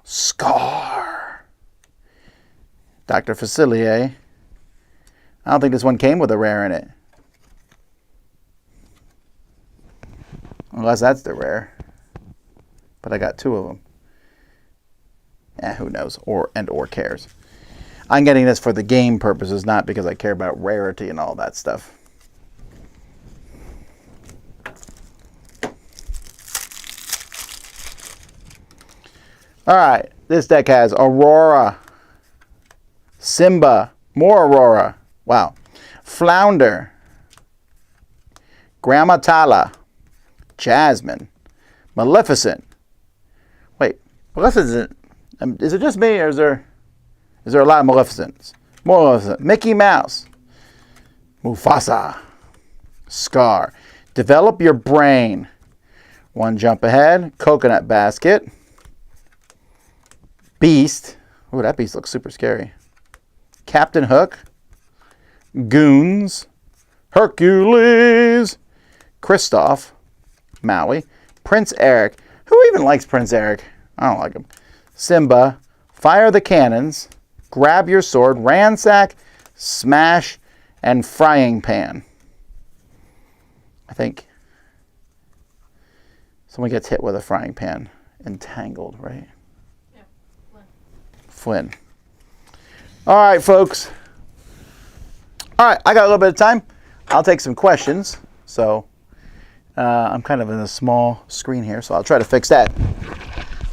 Scar. Dr. Facilier. I don't think this one came with a rare in it. Unless that's the rare. But I got two of them. Who knows? Or cares. I'm getting this for the game purposes, not because I care about rarity and all that stuff. All right. This deck has Aurora. Simba. More Aurora. Wow. Flounder. Grandma Tala. Jasmine. Maleficent. Wait. Maleficent. Is it just me, or is there a lot of Maleficents? More Maleficent. Mickey Mouse. Mufasa. Scar. Develop your brain. One jump ahead. Coconut basket. Beast. Ooh, that beast looks super scary. Captain Hook. Goons. Hercules. Kristoff. Maui. Prince Eric. Who even likes Prince Eric? I don't like him. Simba. Fire the cannons. Grab your sword. Ransack. Smash. And frying pan. I think someone gets hit with a frying pan. Entangled, right? Yeah. Flynn. All right, folks. All right, I got a little bit of time. I'll take some questions. So I'm kind of in a small screen here, so I'll try to fix that.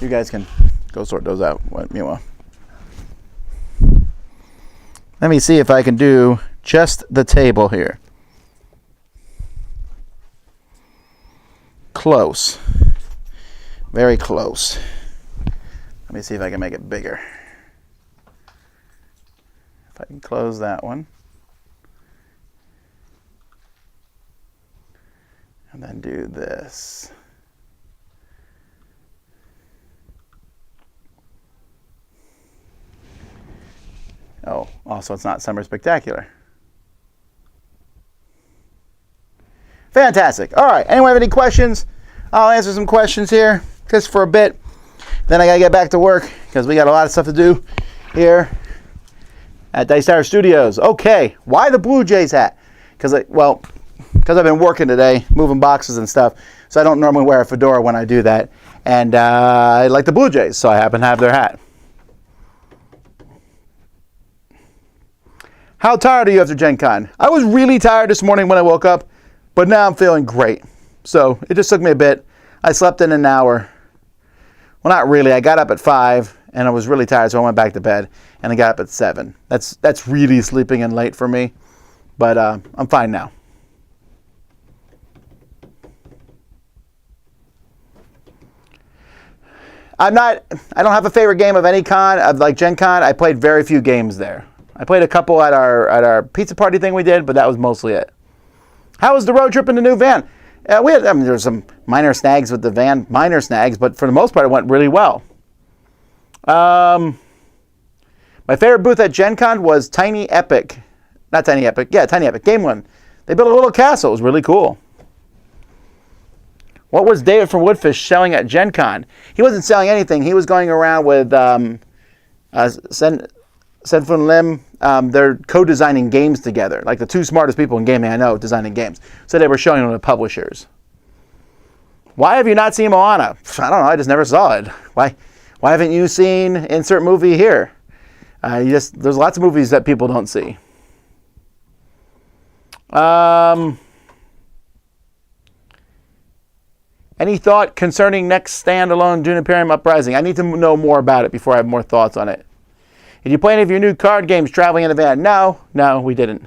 You guys can go sort those out. Meanwhile, let me see if I can do just the table here. Close. Very close. Let me see if I can make it bigger. If I can close that one. And then do this. Oh, also it's not Summer Spectacular. Fantastic. All right, anyone have any questions? I'll answer some questions here just for a bit. Then I gotta get back to work because we got a lot of stuff to do here at Dice Tower Studios. Okay, why the Blue Jays hat? Because I've been working today, moving boxes and stuff, so I don't normally wear a fedora when I do that. And I like the Blue Jays, so I happen to have their hat. How tired are you after Gen Con? I was really tired this morning when I woke up, but now I'm feeling great. So it just took me a bit. I slept in an hour. Well, not really. I got up at 5, and I was really tired, so I went back to bed, and I got up at 7. That's really sleeping in late for me, but I'm fine now. I don't have a favorite game of any con. Of like Gen Con, I played very few games there. I played a couple at our pizza party thing we did, but that was mostly it. How was the road trip in the new van? There were some minor snags with the van, but for the most part, it went really well. My favorite booth at Gen Con was Tiny Epic. Not Tiny Epic. Yeah, Tiny Epic. Game One. They built a little castle. It was really cool. What was David from Woodfish selling at Gen Con? He wasn't selling anything. He was going around with Senfun Lim. They're co-designing games together. Like the two smartest people in gaming I know designing games. So they were showing them to publishers. Why have you not seen Moana? I don't know. I just never saw it. Why haven't you seen insert movie here? There's lots of movies that people don't see. Any thought concerning next standalone Dune Imperium Uprising? I need to know more about it before I have more thoughts on it. Did you play any of your new card games traveling in the van? No, we didn't.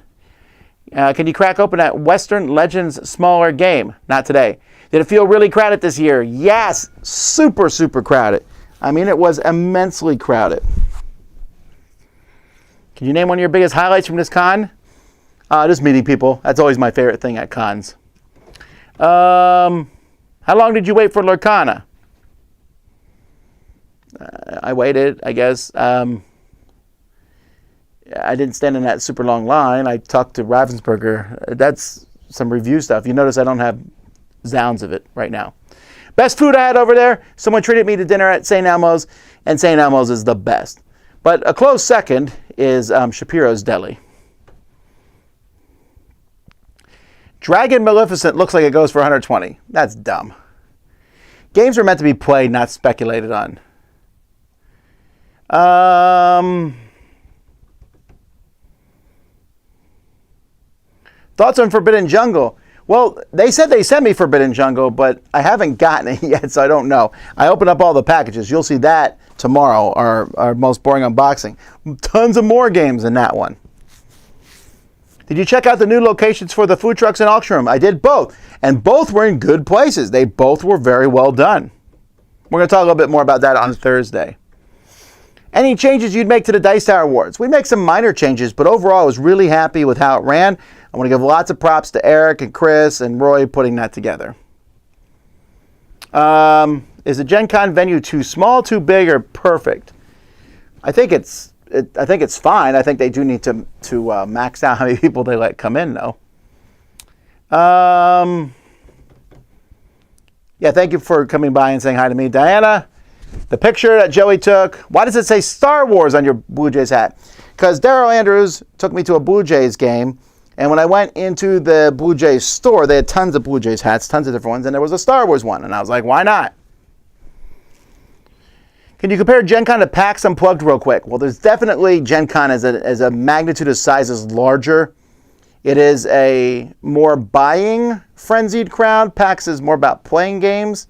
Can you crack open that Western Legends smaller game? Not today. Did it feel really crowded this year? Yes, super, super crowded. I mean, it was immensely crowded. Can you name one of your biggest highlights from this con? Just meeting people. That's always my favorite thing at cons. How long did you wait for Lorcana? I waited, I guess. I didn't stand in that super long line. I talked to Ravensburger. That's some review stuff. You notice I don't have sounds of it right now. Best food I had over there, someone treated me to dinner at St. Elmo's, and St. Elmo's is the best. But a close second is Shapiro's Deli. Dragon Maleficent looks like it goes for 120. That's dumb. Games are meant to be played, not speculated on. Thoughts on Forbidden Jungle? Well, they said they sent me Forbidden Jungle, but I haven't gotten it yet, so I don't know. I opened up all the packages. You'll see that tomorrow, our most boring unboxing. Tons of more games in that one. Did you check out the new locations for the food trucks and auction room? I did both, and both were in good places. They both were very well done. We're going to talk a little bit more about that on Thursday. Any changes you'd make to the Dice Tower Awards? We make some minor changes, but overall I was really happy with how it ran. I want to give lots of props to Eric and Chris and Roy putting that together. Is the Gen Con venue too small, too big, or perfect? I think it's fine. I think they do need to max out how many people they let come in, though. Yeah, thank you for coming by and saying hi to me. Diana, the picture that Joey took. Why does it say Star Wars on your Blue Jays hat? Because Darryl Andrews took me to a Blue Jays game, and when I went into the Blue Jays store, they had tons of Blue Jays hats, tons of different ones, and there was a Star Wars one, and I was like, why not? Can you compare Gen Con to PAX Unplugged real quick? Well, there's definitely Gen Con as a magnitude of size is larger. It is a more buying frenzied crowd. PAX is more about playing games.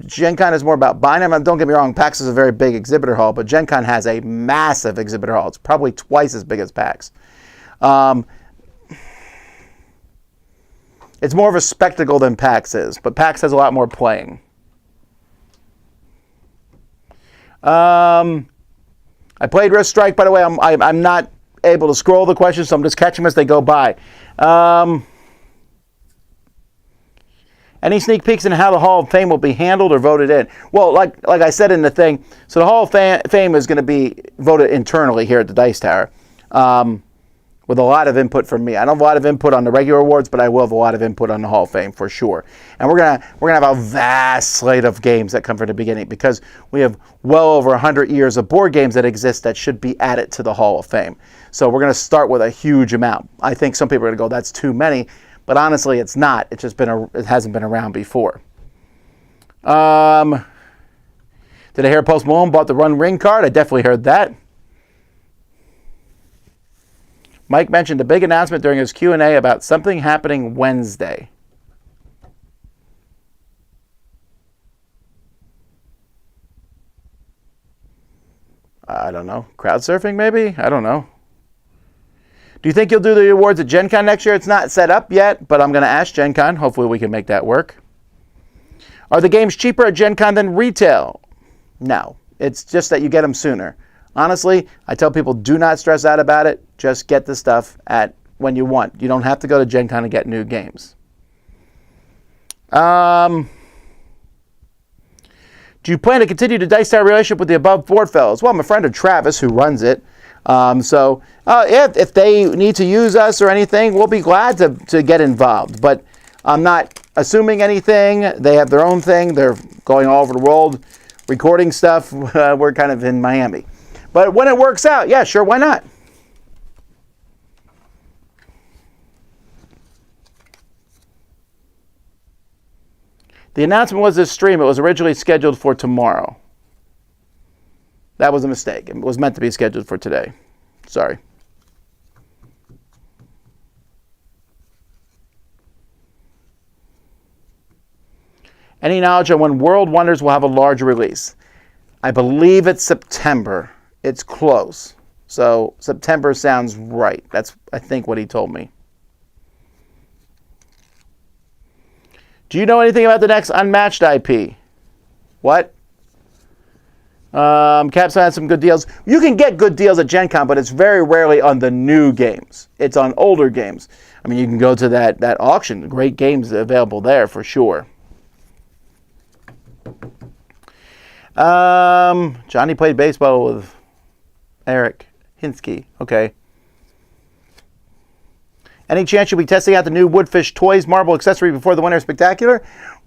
Gen Con is more about buying them. Don't get me wrong, PAX is a very big exhibitor hall, but Gen Con has a massive exhibitor hall. It's probably twice as big as PAX. It's more of a spectacle than PAX is, but PAX has a lot more playing. I played Risk Strike, by the way. I'm not able to scroll the questions, so I'm just catching them as they go by. Any sneak peeks in how the Hall of Fame will be handled or voted in? Well, like I said in the thing, so the Hall of Fame is going to be voted internally here at the Dice Tower, with a lot of input from me. I don't have a lot of input on the regular awards, but I will have a lot of input on the Hall of Fame for sure. And we're gonna have a vast slate of games that come from the beginning, because we have well over 100 years of board games that exist that should be added to the Hall of Fame. So we're going to start with a huge amount. I think some people are going to go, that's too many. But honestly, it's not. It's just it hasn't been around before. Did I hear Post Malone bought the Run Ring card? I definitely heard that. Mike mentioned a big announcement during his Q&A about something happening Wednesday. I don't know. Crowd surfing, maybe? I don't know. Do you think you'll do the awards at Gen Con next year? It's not set up yet, but I'm going to ask Gen Con. Hopefully we can make that work. Are the games cheaper at Gen Con than retail? No. It's just that you get them sooner. Honestly, I tell people do not stress out about it. Just get the stuff at when you want. You don't have to go to Gen Con to get new games. Do you plan to continue the Dice Tower relationship with the above board fellows? Well, I'm a friend of Travis who runs it. If they need to use us or anything, we'll be glad to get involved. But I'm not assuming anything. They have their own thing. They're going all over the world recording stuff. We're kind of in Miami. But when it works out, yeah, sure, why not? The announcement was this stream. It was originally scheduled for tomorrow. That was a mistake. It was meant to be scheduled for today. Sorry. Any knowledge on when World Wonders will have a larger release? I believe it's September. It's close. So September sounds right. That's, I think, what he told me. Do you know anything about the next Unmatched IP? What? Capstone had some good deals. You can get good deals at Gen Con, but it's very rarely on the new games. It's on older games. I mean, you can go to that auction. Great games available there for sure. Johnny played baseball with Eric Hinsky. Okay. Any chance you'll be testing out the new Woodfish Toys marble accessory before the Winter Spectacular?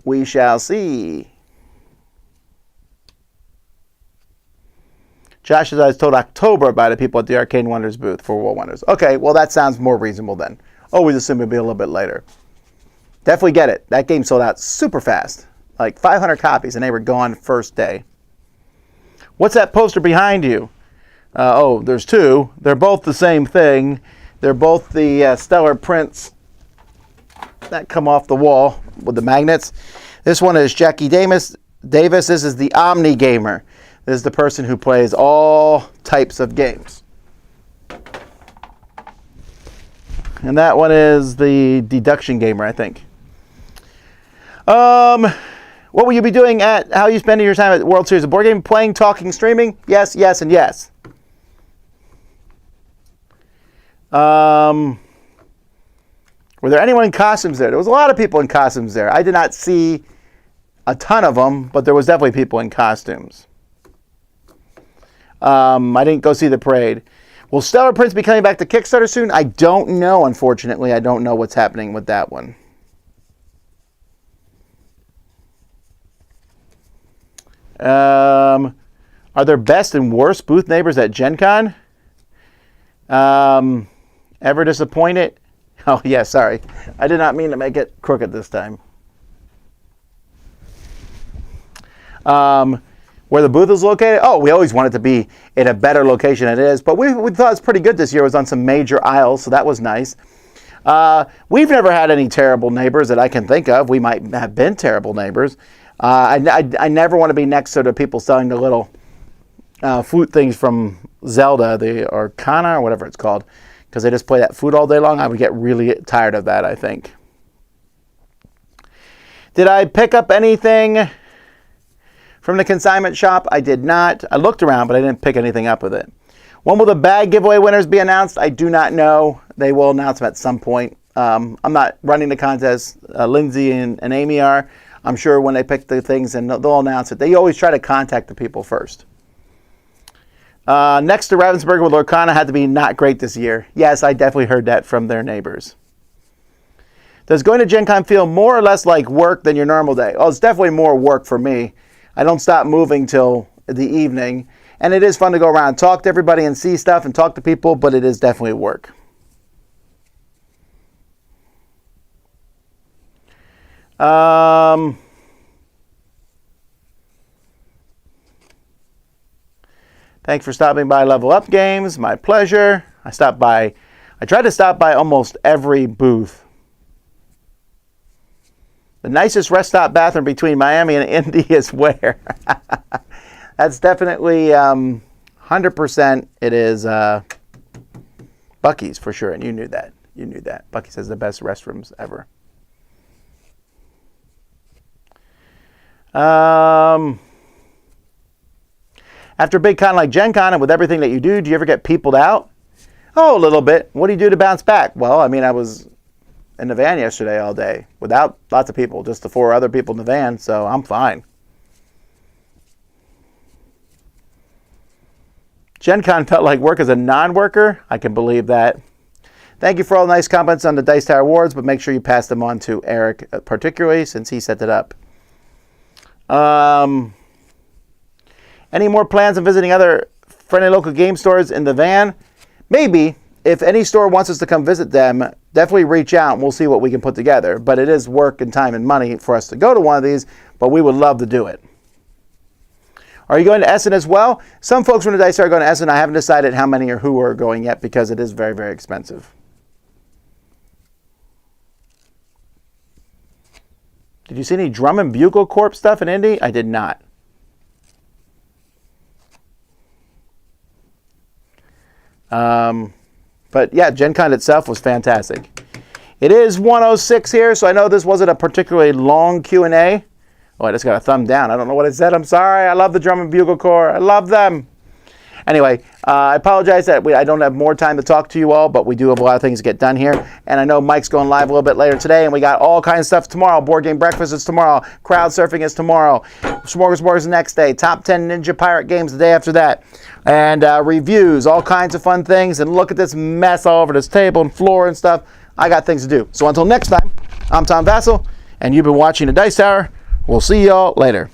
We shall see. Josh says I was told October by the people at the Arcane Wonders booth for World Wonders. Okay, well that sounds more reasonable then. Always assume it'll be a little bit later. Definitely get it. That game sold out super fast. Like 500 copies and they were gone first day. What's that poster behind you? There's two. They're both the same thing. They're both the stellar prints that come off the wall with the magnets. This one is Jackie Davis. This is the Omni Gamer. This is the person who plays all types of games. And that one is the Deduction Gamer, I think. What will you be doing how are you spending your time at the World Series of Board Game? Playing, talking, streaming? Yes, yes, and yes. Were there anyone in costumes there? There was a lot of people in costumes there. I did not see a ton of them, but there was definitely people in costumes. I didn't go see the parade. Will Stellar Prince be coming back to Kickstarter soon? I don't know, unfortunately. I don't know what's happening with that one. Are there best and worst booth neighbors at Gen Con? Ever disappointed? Oh, yeah, sorry. I did not mean to make it crooked this time. Where the booth is located? Oh, we always want it to be in a better location than it is, but we thought it was pretty good this year. It was on some major aisles, so that was nice. We've never had any terrible neighbors that I can think of. We might have been terrible neighbors. I never want to be next to the people selling the little flute things from Zelda, the Lorcana or whatever it's called, because they just play that flute all day long. I would get really tired of that, I think. Did I pick up anything from the consignment shop? I did not. I looked around, but I didn't pick anything up with it. When will the bag giveaway winners be announced? I do not know. They will announce them at some point. I'm not running the contest. Lindsay and Amy are. I'm sure when they pick the things, and they'll announce it. They always try to contact the people first. Next to Ravensburger with Lorcana had to be not great this year. Yes, I definitely heard that from their neighbors. Does going to Gen Con feel more or less like work than your normal day? Oh, it's definitely more work for me. I don't stop moving till the evening. And it is fun to go around and talk to everybody and see stuff and talk to people, but it is definitely work. Thanks for stopping by Level Up Games. My pleasure. I tried to stop by almost every booth. The nicest rest stop bathroom between Miami and Indy is where? That's definitely 100%. It is Buc-ee's for sure, and you knew that. You knew that. Buc-ee's has the best restrooms ever. After a big con like Gen Con and with everything that you do you ever get peopled out? Oh, a little bit. What do you do to bounce back? Well, I mean, I was in the van yesterday all day without lots of people, just the 4 other people in the van, so I'm fine. Gen Con felt like work as a non-worker. I can believe that. Thank you for all the nice comments on the Dice Tower Awards, but make sure you pass them on to Eric, particularly since he set it up. Any more plans on visiting other friendly local game stores in the van? Maybe. If any store wants us to come visit them, definitely reach out and we'll see what we can put together. But it is work and time and money for us to go to one of these, but we would love to do it. Are you going to Essen as well? Some folks from the Dice are going to Essen. I haven't decided how many or who are going yet because it is very, very expensive. Did you see any Drum and Bugle Corp stuff in Indy? I did not. But yeah, Gen Con itself was fantastic. It is 1:06 here, so I know this wasn't a particularly long Q&A. Oh, I just got a thumb down. I don't know what it said. I'm sorry. I love the Drum and Bugle Corps. I love them. Anyway, I apologize that I don't have more time to talk to you all, but we do have a lot of things to get done here. And I know Mike's going live a little bit later today, and we got all kinds of stuff tomorrow. Board Game Breakfast is tomorrow. Crowd Surfing is tomorrow. Smorgasbord is the next day. Top 10 Ninja Pirate games the day after that. And reviews, all kinds of fun things. And look at this mess all over this table and floor and stuff. I got things to do. So until next time, I'm Tom Vasel, and you've been watching the Dice Tower. We'll see y'all later.